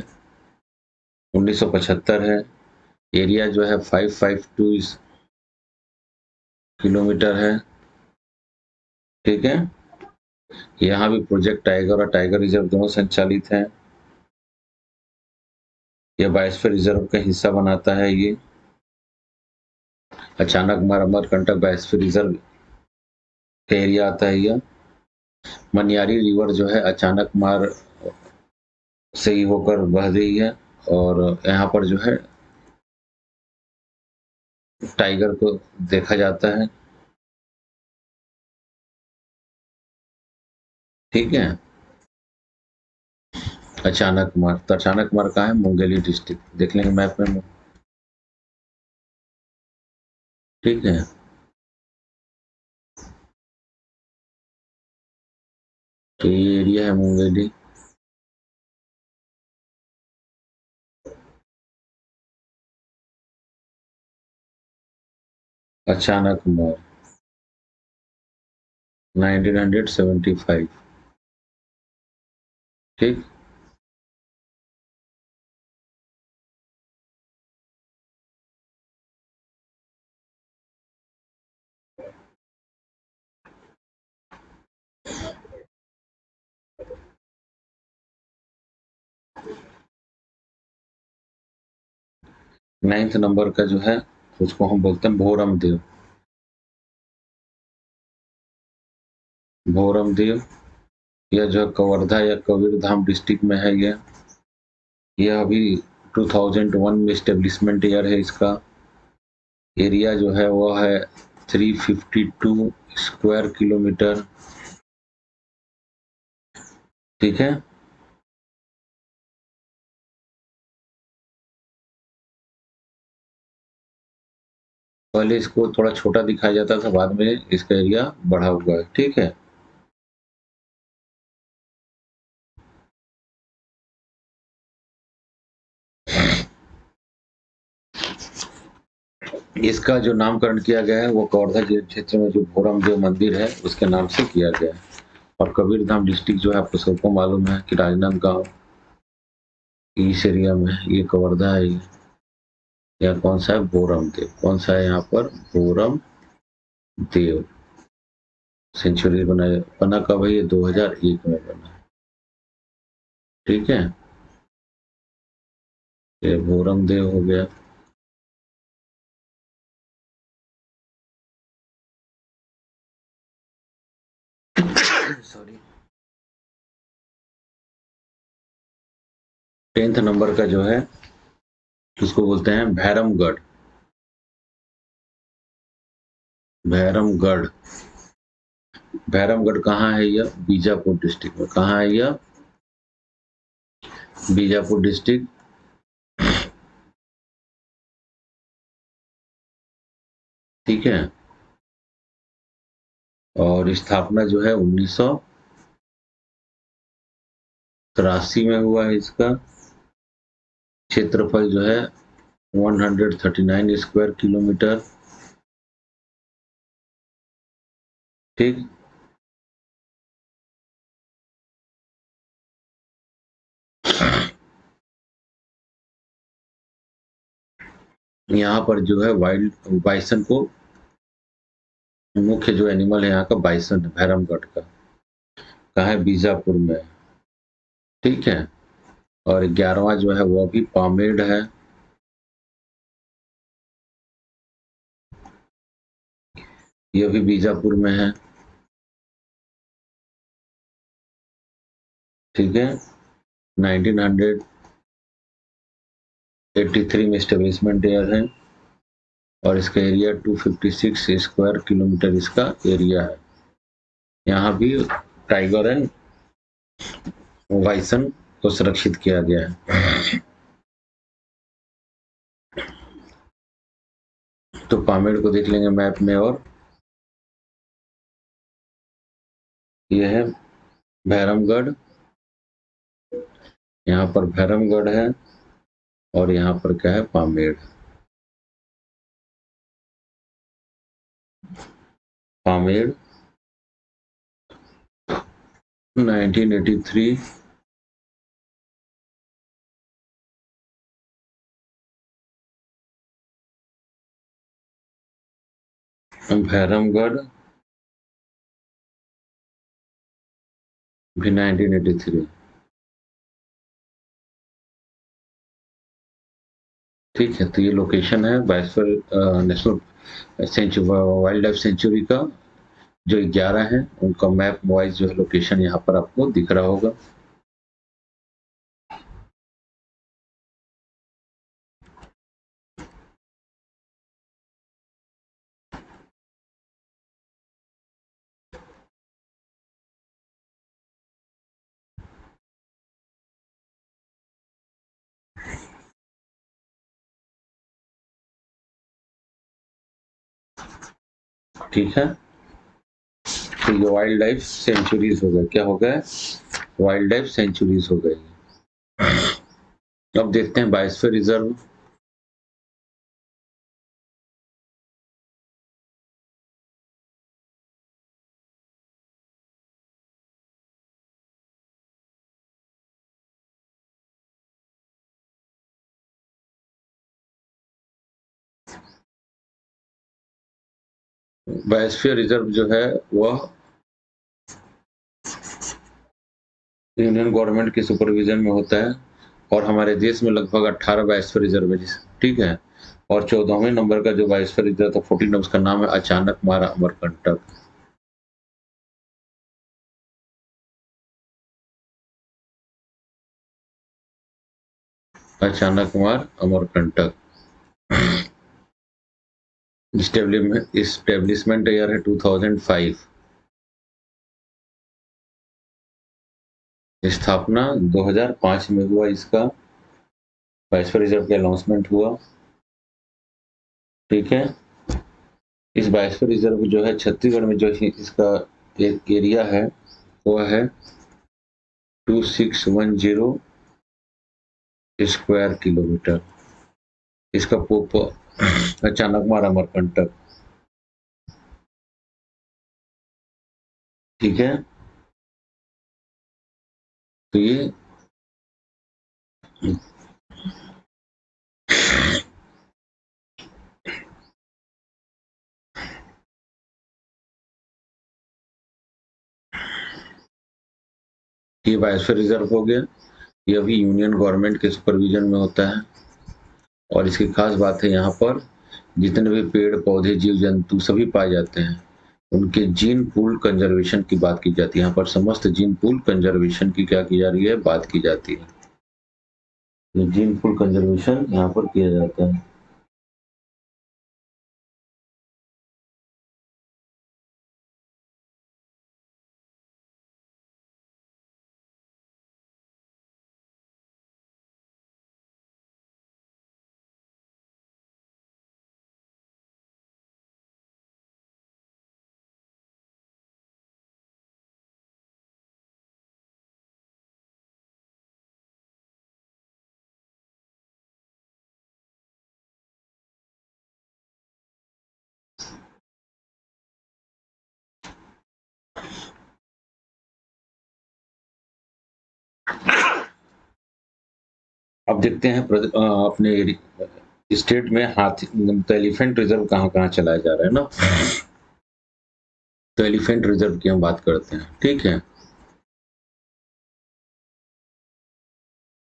1975 है। एरिया जो है 552 किलोमीटर है, ठीक है। यहाँ भी प्रोजेक्ट टाइगर और टाइगर रिजर्व दोनों संचालित हैं। यह बायोस्फीयर रिजर्व का हिस्सा बनाता है। ये अचानकमार अमरकंटक बायोस्फीयर रिजर्व का एरिया आता है। यह मनियारी रिवर जो है अचानकमार से ही होकर बह रही है, और यहाँ पर जो है टाइगर को देखा जाता है, ठीक है। अचानकमार, तो अचानकमार कहाँ है? मुंगेली डिस्ट्रिक्ट, देख लेंगे मैप में, ठीक है। तो ये एरिया है मुंगेली। अचानकमार 1975, ठीक। नाइन्थ नंबर का जो है उसको हम बोलते हैं भोरम देव। भोरम देव, यह जो है कवर्धा या कबीरधाम डिस्ट्रिक्ट में है। यह अभी 2001 में इस्टेब्लिशमेंट ईयर है इसका। एरिया जो है वो है 352 स्क्वायर किलोमीटर, ठीक है। पहले इसको थोड़ा छोटा दिखाया जाता था, बाद में इसका एरिया बढ़ा हुआ है, ठीक है। इसका जो नामकरण किया गया है वो कवर्धा क्षेत्र में जो भोरम देव मंदिर है उसके नाम से किया गया है। और कबीरधाम डिस्ट्रिक्ट जो है आपको सबको मालूम है कि राजनांदगांव इस एरिया में ये कवर्धा है। यह कौन सा है? बोरम देव। कौन सा है यहाँ पर? बोरम देव सेंचुरी बना कब है? ये 2001 में बना, ठीक है। ये बोरम देव हो गया। सॉरी। 10th नंबर का जो है उसको बोलते हैं भैरमगढ़। भैरमगढ़। भैरमगढ़ कहाँ है? यह बीजापुर डिस्ट्रिक्ट में। कहाँ है यह? बीजापुर डिस्ट्रिक्ट, ठीक है। और स्थापना जो है 1983 में हुआ है इसका। क्षेत्रफल जो है 139 स्क्वायर किलोमीटर, ठीक। यहाँ पर जो है वाइल्ड बाइसन को, मुख्य जो एनिमल है यहाँ का बाइसन है, भैरमगढ़ का। कहाँ है? बीजापुर में, ठीक है। और 11वां जो है वो भी पामेड़ है। ये भी बीजापुर में है, ठीक है। 1983 में स्टेब्लिशमेंट ईयर है। और इसका एरिया 256 स्क्वायर किलोमीटर इसका एरिया है। यहाँ भी टाइगर एंड वाइसन को सुरक्षित किया गया है। तो पामेड़ को देख लेंगे मैप में। और यह है भैरमगढ़। यहाँ पर भैरमगढ़ है और यहाँ पर क्या है? पामेड़। पामेड़ 1983 भैरमगढ़ भी 1983, ठीक है। तो ये लोकेशन है बाइसफर नेशनल वाइल्ड लाइफ सेंचुरी का। जो 11 है उनका मैप वाइज जो है लोकेशन यहाँ पर आपको दिख रहा होगा। ठीक है। तो ये वाइल्ड लाइफ सेंचुरीज हो गए। क्या हो गए? वाइल्ड लाइफ सेंचुरीज हो गई। अब देखते हैं बायोस्फीयर रिजर्व। बायोस्फीयर रिजर्व जो है वह यूनियन गवर्नमेंट के सुपरविजन में होता है। और हमारे देश में लगभग 18 बायोस्फीयर रिजर्व है, ठीक है। और 14वें नंबर का जो बायोस्फीयर रिजर्व था 14, उसका नाम है अचानक मारा अमरकंटक। अचानक मार अमरकंटक। इस्टेब्लिशमेंट ईयर है 2005। स्थापना 2005 में हुआ इसका, बायोस्फीयर रिजर्व का अनाउंसमेंट हुआ। ठीक है, इस बायोस्फीयर रिजर्व जो है छत्तीसगढ़ में जो इसका एक एरिया है वो है 2610 स्क्वायर किलोमीटर। इसका पोप अचानक मारा अमरकंटक। ठीक है, तो ये बायोस्फीयर रिजर्व हो गया। ये अभी यूनियन गवर्नमेंट के सुपरविजन में होता है और इसकी खास बात है यहाँ पर जितने भी पेड़ पौधे जीव जंतु सभी पाए जाते हैं उनके जीन पूल कंजर्वेशन की बात की जाती है। यहाँ पर समस्त जीन पूल कंजर्वेशन की क्या की जा रही है, बात की जाती है। तो जीन पूल कंजर्वेशन यहाँ पर किया जाता है। अब देखते हैं अपने स्टेट में हाथी तो एलिफेंट रिजर्व कहाँ कहाँ चलाया जा रहा है ना। तो एलिफेंट रिजर्व की हम बात करते हैं। ठीक है,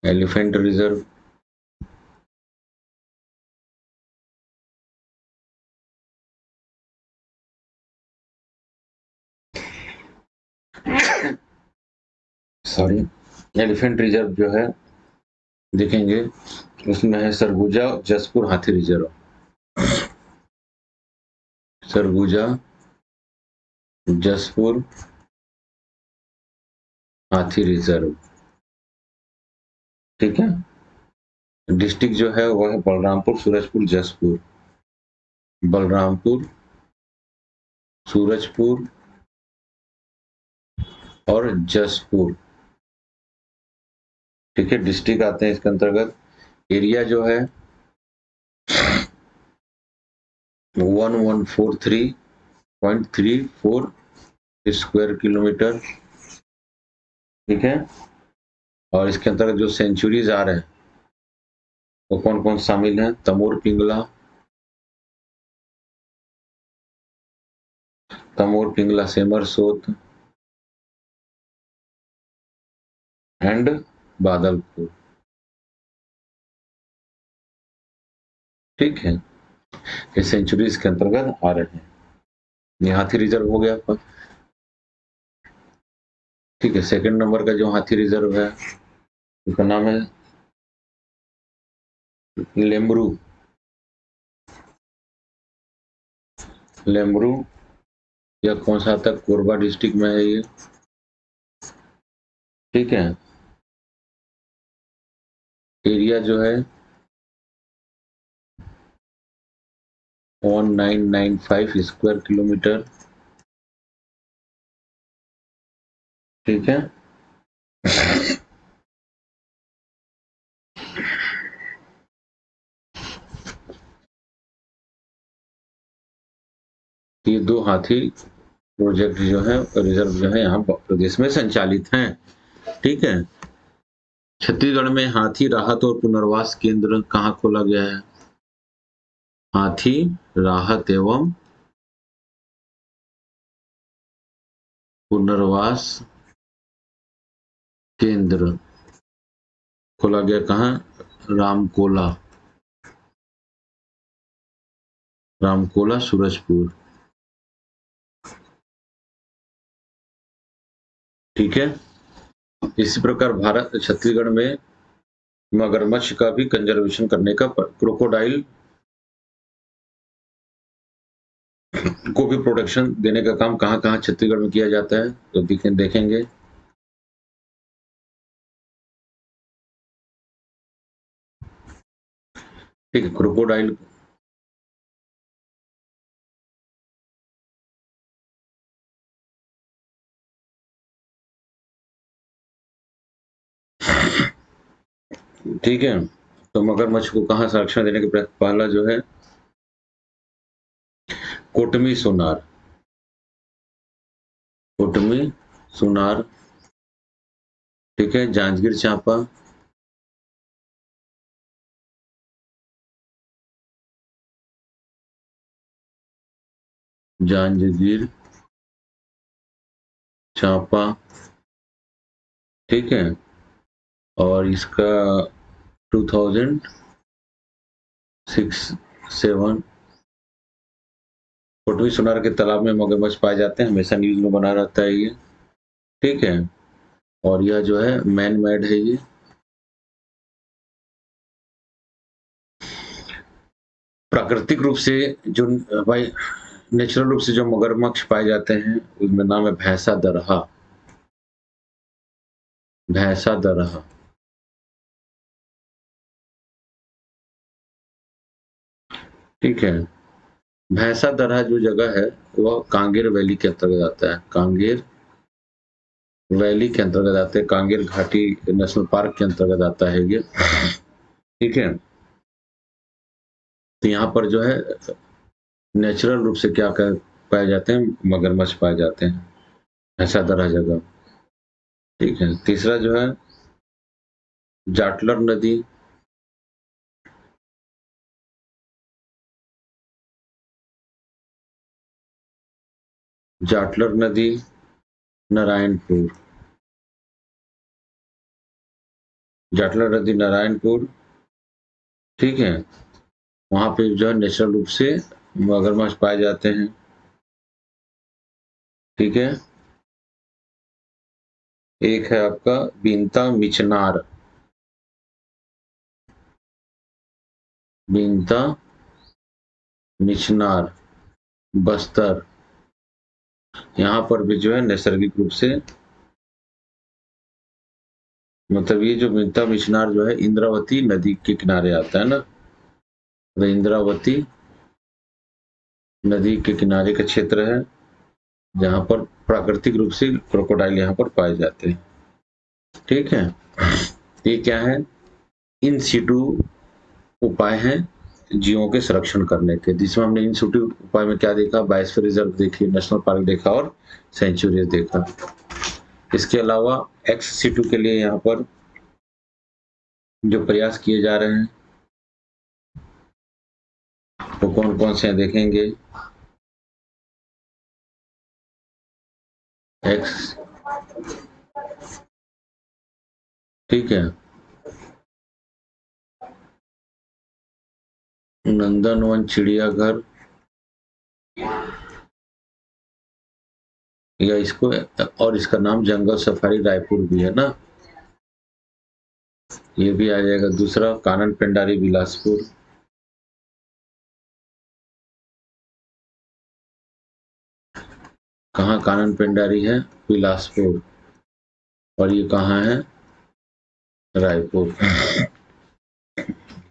elephant reserve sorry elephant reserve जो है देखेंगे उसमें है सरगुजा जसपुर हाथी रिजर्व। सरगुजा जसपुर हाथी रिजर्व। ठीक है, डिस्ट्रिक्ट जो है वह है बलरामपुर सूरजपुर जसपुर। बलरामपुर सूरजपुर और जसपुर। ठीक है, डिस्ट्रिक्ट आते हैं इसके अंतर्गत। एरिया जो है 1143.34 स्क्वायर किलोमीटर। ठीक है, और इसके अंतर्गत जो सेंचुरीज आ रहे हैं वो कौन कौन शामिल हैं, तमोर पिंगला सेमर सोत एंड बादलपुर। ठीक है, ये सेंचुरीज के अंतर्गत आ रहे हैं। ये हाथी रिजर्व हो गया आपका। ठीक है, सेकंड नंबर का जो हाथी रिजर्व है उसका नाम है लेमरू। लेमरू यह कौन सा आता है, कोरबा डिस्ट्रिक्ट में है ये। ठीक है, एरिया जो है 1995 स्क्वायर किलोमीटर। ठीक है, ये दो हाथी प्रोजेक्ट जो है रिजर्व जो है यहाँ प्रदेश में संचालित हैं। ठीक है, छत्तीसगढ़ में हाथी राहत और पुनर्वास केंद्र कहाँ खोला गया है, हाथी राहत एवं पुनर्वास केंद्र खोला गया कहाँ, रामकोला। रामकोला सूरजपुर। ठीक है, इसी प्रकार भारत छत्तीसगढ़ में मगरमच्छ का भी कंजर्वेशन करने का, क्रोकोडाइल को भी प्रोटेक्शन देने का काम कहाँ कहाँ छत्तीसगढ़ में किया जाता है तो देखेंगे। ठीक है, क्रोकोडाइल ठीक है, तो मगरमच्छ को कहाँ संरक्षण देने के पहला जो है कोटमी सोनार, कोटमी सोनार, ठीक है, जांजगीर चांपा, जांजगीर चांपा, ठीक है, और इसका 2006-7 कोटमी सोनार के तालाब में मगरमच्छ पाए जाते हैं, हमेशा न्यूज में बना रहता है ये, ठीक है, और यह जो है मैन मेड है ये। प्राकृतिक रूप से जो भाई नेचुरल रूप से जो मगरमच्छ पाए जाते हैं उनमें नाम है भैंसा दरहा, भैंसा दरहा, ठीक है। भैंसा दरहा जो जगह है वह कांगेर वैली के अंतर्गत आता है, कांगेर वैली के अंतर्गत आता है, कांगेर घाटी नेशनल पार्क के अंतर्गत आता है ये, ठीक है। तो यहाँ पर जो है नेचुरल रूप से क्या पाए जाते हैं, मगरमच्छ पाए जाते हैं, भैंसा दरहा जगह, ठीक है। तीसरा जो है जाटलर नदी, जाटलर नदी नारायणपुर, जाटलर नदी नारायणपुर, ठीक है। वहां पे जो है नेचुरल रूप से मगरमच्छ पाए जाते हैं, ठीक है। एक है आपका बीनता मिचनार, बीनता मिचनार बस्तर, यहाँ पर भी जो है नैसर्गिक रूप से मतलब ये जो बीनता मिचनार जो है इंद्रावती नदी के किनारे आता है ना, तो इंद्रावती नदी के किनारे का क्षेत्र है जहां पर प्राकृतिक रूप से क्रोकोडाइल यहाँ पर पाए जाते हैं, ठीक है। ये क्या है, इन सीटू उपाय हैं जीवों के संरक्षण करने के, जिसमें हमने इन सीटू उपाय में क्या देखा, बायोस्फीयर रिजर्व देखी, नेशनल पार्क देखा और सेंचुरीज देखा। इसके अलावा एक्स सीटू के लिए यहाँ पर जो प्रयास किए जा रहे हैं वो कौन कौन से हैं देखेंगे। एक्स, ठीक है, नंदनवन चिड़ियाघर, या इसको और इसका नाम जंगल सफारी रायपुर भी है ना, ये भी आ जाएगा। दूसरा कानन पेंडारी बिलासपुर, कहाँ कानन पेंडारी है, बिलासपुर, और ये कहाँ है, रायपुर,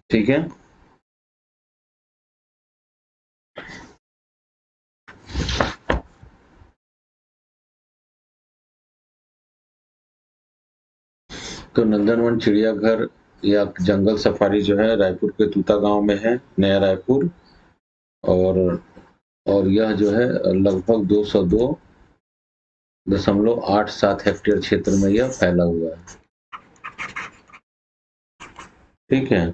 ठीक है। तो नंदनवन चिड़ियाघर या जंगल सफारी जो है रायपुर के तूता गांव में है, नया रायपुर, और यह जो है लगभग 202.87 हेक्टेयर क्षेत्र में यह फैला हुआ है, ठीक है।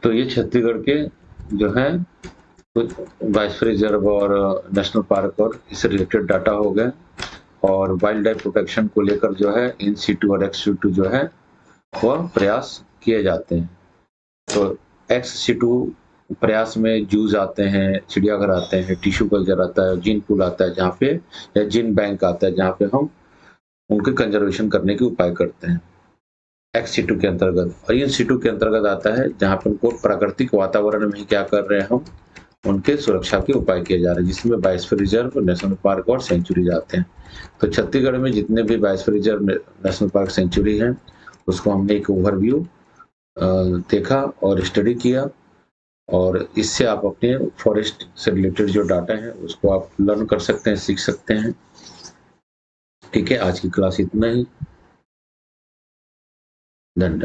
तो ये छत्तीसगढ़ के जो है कुछ बायोस्फीयर रिजर्व और नेशनल पार्क और इससे रिलेटेड डाटा हो गए, और वाइल्ड लाइफ प्रोटेक्शन को लेकर जो है इन सीटू और एक्स सीटू जो है वह प्रयास किए जाते हैं। तो एक्स सीटू प्रयास में जूज आते हैं, चिड़ियाघर आते हैं, टिश्यू कल्चर आता है, जीन पूल आता है जहाँ पे, या जीन बैंक आता है जहाँ पे हम उनके कंजर्वेशन करने के उपाय करते हैं। एक्स-सिटू के अंतर्गत, और इन-सिटू के अंतर्गत आता है जहाँ पे उनको प्राकृतिक वातावरण में ही क्या कर रहे हैं हम, उनके सुरक्षा के उपाय किए जा रहे हैं, जिसमें बायोस्फीयर रिजर्व, नेशनल पार्क और सेंचुरीज आते हैं। तो छत्तीसगढ़ में जितने भी biosphere reserve, national park, sanctuary हैं, उसको हमने एक ओवरव्यू देखा और स्टडी किया, और इससे आप अपने फॉरेस्ट से रिलेटेड जो डाटा है उसको आप लर्न कर सकते हैं, सीख सकते हैं। ठीक है, आज की क्लास इतना ही। धन्यवाद।